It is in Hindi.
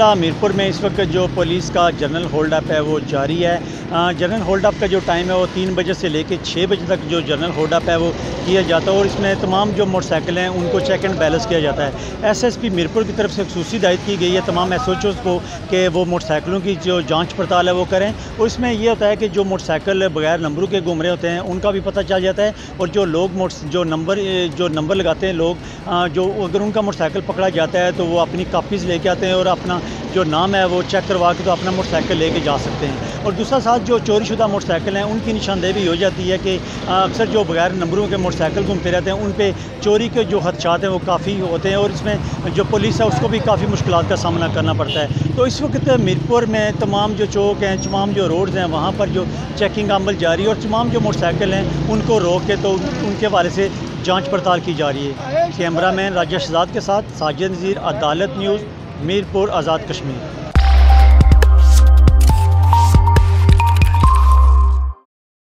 ज़िला मीरपुर में इस वक्त जो पुलिस का जनरल होल्ड अप है वो जारी है। जनरल होल्ड अप का जो टाइम है वो 3 बजे से लेकर 6 बजे तक जो जनरल होल्ड अप है वो किया जाता है और इसमें तमाम जो मोटरसाइकिल हैं उनको चेक एंड बैलेंस किया जाता है। एसएसपी मीरपुर की तरफ से खसूसी हिदायत की गई है तमाम एसओएचओज़ को कि वो मोटरसाइकिलों की जो जाँच पड़ताल है वो करें और इसमें ये होता है कि जो मोटरसाइकिल बगैर नंबरों के घूम रहे होते हैं उनका भी पता चल जाता है और जो लोग जो नंबर लगाते हैं लोग जो अगर उनका मोटरसाइकिल पकड़ा जाता है तो वो अपनी कापीज़ लेके आते हैं और अपना जो नाम है वो चेक करवा के तो अपना मोटरसाइकिल लेके जा सकते हैं। और दूसरा साथ जो चोरीशुदा मोटरसाइकिल हैं उनकी निशानदेही भी हो जाती है कि अक्सर जो बगैर नंबरों के मोटरसाइकिल घूमते रहते हैं उन पे चोरी के जो खदशात हैं वो काफ़ी होते हैं और इसमें जो पुलिस है उसको भी काफ़ी मुश्किलात का सामना करना पड़ता है। तो इस वक्त मीरपुर में तमाम जो चौक हैं, तमाम जो रोड्स हैं वहाँ पर जो चेकिंग अमल जारी है और तमाम जो मोटरसाइकिल हैं उनको रोक के तो उनके हवाले से जाँच पड़ताल की जा रही है। कैमरा मैन राजेश आज़ाद के साथ साजिद नज़ीर, अदालत न्यूज़, मीरपुर, आज़ाद कश्मीर।